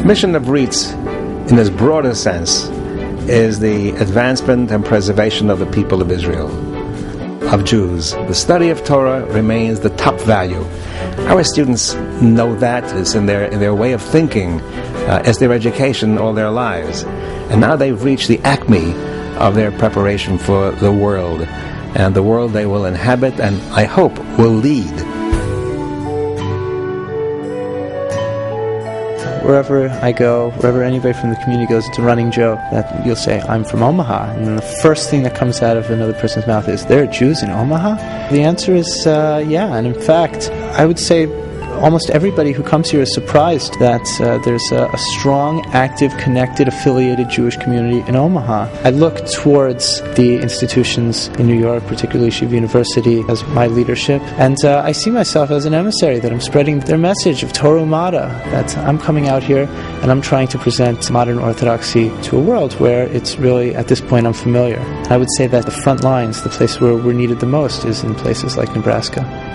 mission of REITs, in its broader sense, is the advancement and preservation of the people of Israel, of Jews. The study of Torah remains the top value. Our students know that. It's in their way of thinking. It's their education all their lives. And now they've reached the acme of their preparation for the world. And the world they will inhabit and, I hope, will lead. Wherever I go, wherever anybody from the community goes, it's a running joke that you'll say, I'm from Omaha. And then the first thing that comes out of another person's mouth is, there are Jews in Omaha? The answer is yeah. And in fact, I would say almost everybody who comes here is surprised that there's a strong, active, connected, affiliated Jewish community in Omaha. I look towards the institutions in New York, particularly Yeshiva University, as my leadership, and I see myself as an emissary, that I'm spreading their message of Torah Umada, that I'm coming out here and I'm trying to present modern Orthodoxy to a world where it's really, at this point, unfamiliar. I would say that the front lines, the place where we're needed the most, is in places like Nebraska.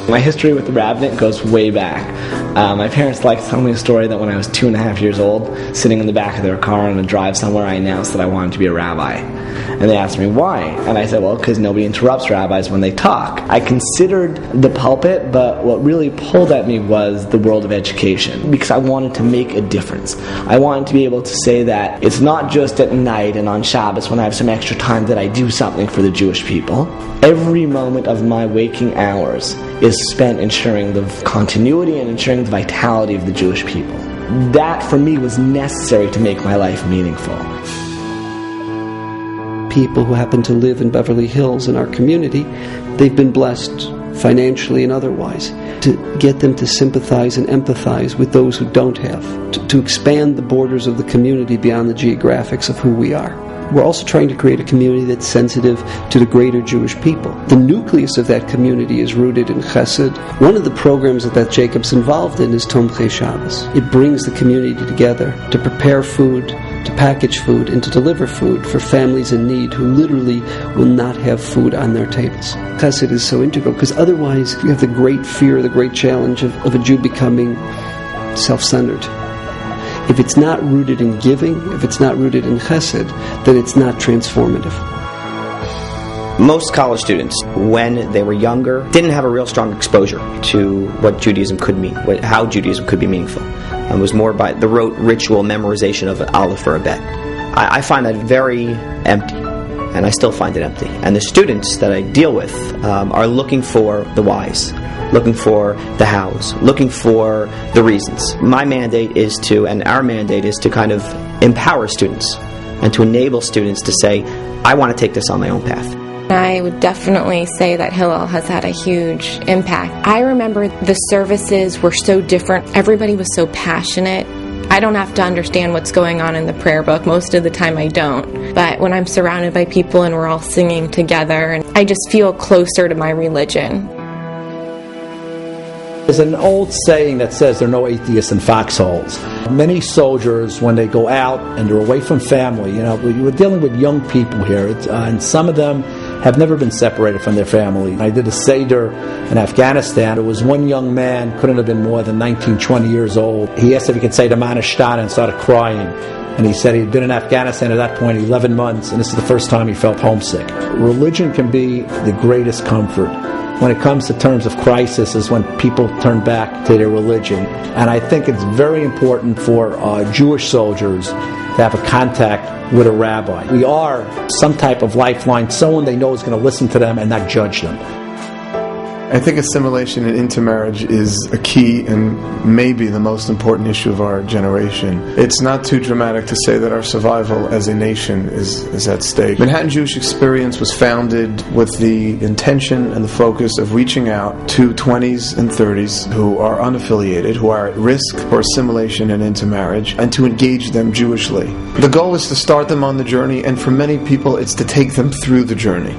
My history with the rabbinate goes way back. My parents liked to tell me a story that when I was 2.5 years old, sitting in the back of their car on a drive somewhere, I announced that I wanted to be a rabbi. And they asked me why. And I said, well, because nobody interrupts rabbis when they talk. I considered the pulpit, but what really pulled at me was the world of education, because I wanted to make a difference. I wanted to be able to say that it's not just at night and on Shabbos when I have some extra time that I do something for the Jewish people. Every moment of my waking hours is spent ensuring the continuity and ensuring the vitality of the Jewish people. That, for me, was necessary to make my life meaningful. People who happen to live in Beverly Hills in our community, they've been blessed financially and otherwise, to get them to sympathize and empathize with those who don't have, to expand the borders of the community beyond the geographics of who we are. We're also trying to create a community that's sensitive to the greater Jewish people. The nucleus of that community is rooted in Chesed. One of the programs that Jacob's involved in is Tomchei Shabbos. It brings the community together to prepare food, to package food, and to deliver food for families in need who literally will not have food on their tables. Chesed is so integral, because otherwise you have the great fear, the great challenge of a Jew becoming self-centered. If it's not rooted in giving, if it's not rooted in chesed, then it's not transformative. Most college students, when they were younger, didn't have a real strong exposure to what Judaism could mean, how Judaism could be meaningful. It was more by the rote ritual memorization of an aleph or a bet. I find that very empty, and I still find it empty. And the students that I deal with are looking for the whys, looking for the hows, looking for the reasons. My mandate is to, and our mandate is to kind of empower students and to enable students to say, I want to take this on my own path. I would definitely say that Hillel has had a huge impact. I remember the services were so different. Everybody was so passionate. I don't have to understand what's going on in the prayer book. Most of the time I don't. But when I'm surrounded by people and we're all singing together, and I just feel closer to my religion. There's an old saying that says there are no atheists in foxholes. Many soldiers, when they go out and they're away from family, we're dealing with young people here, and some of them have never been separated from their family. I did a Seder in Afghanistan. There was one young man, couldn't have been more than 19, 20 years old. He asked if he could say the Manashtana and started crying. And he said he'd been in Afghanistan at that point 11 months, and this is the first time he felt homesick. Religion can be the greatest comfort. When it comes to terms of crisis is when people turn back to their religion. And I think it's very important for Jewish soldiers to have a contact with a rabbi. We are some type of lifeline, someone they know is going to listen to them and not judge them. I think assimilation and intermarriage is a key and maybe the most important issue of our generation. It's not too dramatic to say that our survival as a nation is at stake. Manhattan Jewish Experience was founded with the intention and the focus of reaching out to 20s and 30s who are unaffiliated, who are at risk for assimilation and intermarriage, and to engage them Jewishly. The goal is to start them on the journey, and for many people it's to take them through the journey.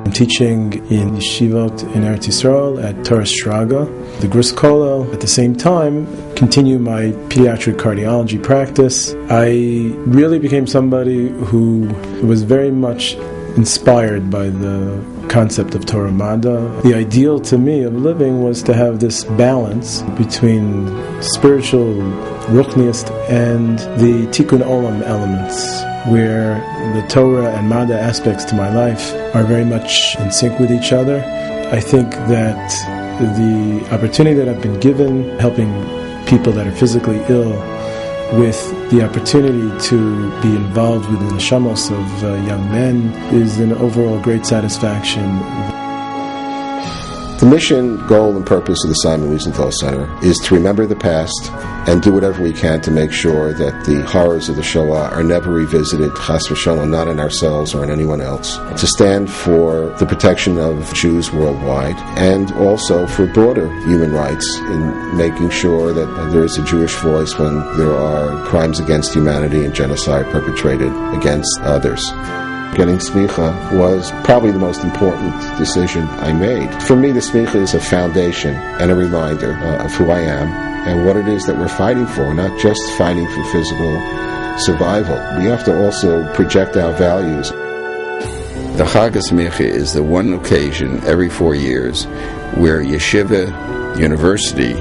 I'm teaching in Yeshivot in Eretz Yisrael at Torah Shraga, the Grus Kollel. At the same time, continue my pediatric cardiology practice. I really became somebody who was very much inspired by the concept of Torah Umada. The ideal to me of living was to have this balance between spiritual ruchniist and the tikkun olam elements, where the Torah and Umada aspects to my life are very much in sync with each other. I think that the opportunity that I've been given, helping people that are physically ill, with the opportunity to be involved with the neshamos of young men, is an overall great satisfaction. The mission, goal, and purpose of the Simon Wiesenthal Center is to remember the past and do whatever we can to make sure that the horrors of the Shoah are never revisited, chas v'shalom, not in ourselves or in anyone else. To stand for the protection of Jews worldwide, and also for broader human rights in making sure that there is a Jewish voice when there are crimes against humanity and genocide perpetrated against others. Getting smicha was probably the most important decision I made. For me, the smicha is a foundation and a reminder of who I am and what it is that we're fighting for, not just fighting for physical survival. We have to also project our values. The Chag HaSemikhah is the one occasion every 4 years where Yeshiva University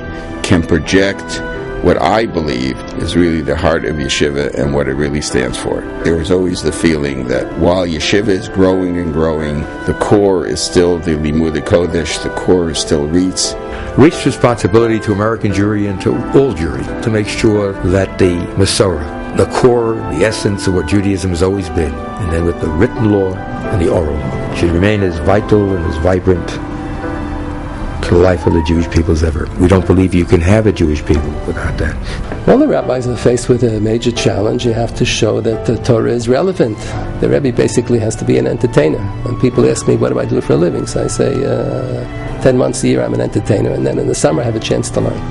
can project what I believe is really the heart of Yeshiva and what it really stands for. There was always the feeling that while Yeshiva is growing and growing, the core is still the Limud Kodesh, the core is still REITs. REITs' responsibility to American Jewry and to all Jewry to make sure that the Masorah, the core, the essence of what Judaism has always been, and then with the written law and the oral law, should remain as vital and as vibrant to the life of the Jewish people as ever. We don't believe you can have a Jewish people without that. All the rabbis are faced with a major challenge. You have to show that the Torah is relevant. The Rebbe basically has to be an entertainer. When people ask me, what do I do for a living? So I say, 10 months a year I'm an entertainer, and then in the summer I have a chance to learn.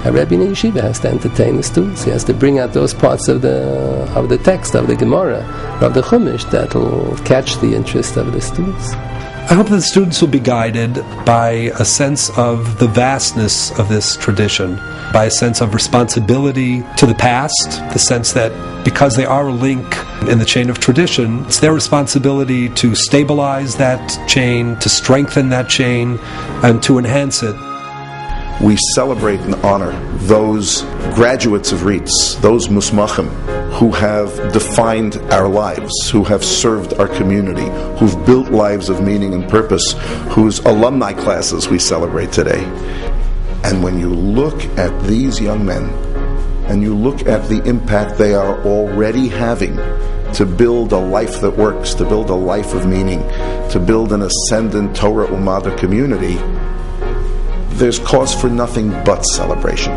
A Rebbe in a yeshiva has to entertain the students. He has to bring out those parts of the text, of the Gemara, of the Chumash, that will catch the interest of the students. I hope that the students will be guided by a sense of the vastness of this tradition, by a sense of responsibility to the past, the sense that because they are a link in the chain of tradition, it's their responsibility to stabilize that chain, to strengthen that chain, and to enhance it. We celebrate and honor those graduates of REITs, those musmachim, who have defined our lives, who have served our community, who've built lives of meaning and purpose, whose alumni classes we celebrate today. And when you look at these young men, and you look at the impact they are already having to build a life that works, to build a life of meaning, to build an ascendant Torah Umada community, there's cause for nothing but celebration.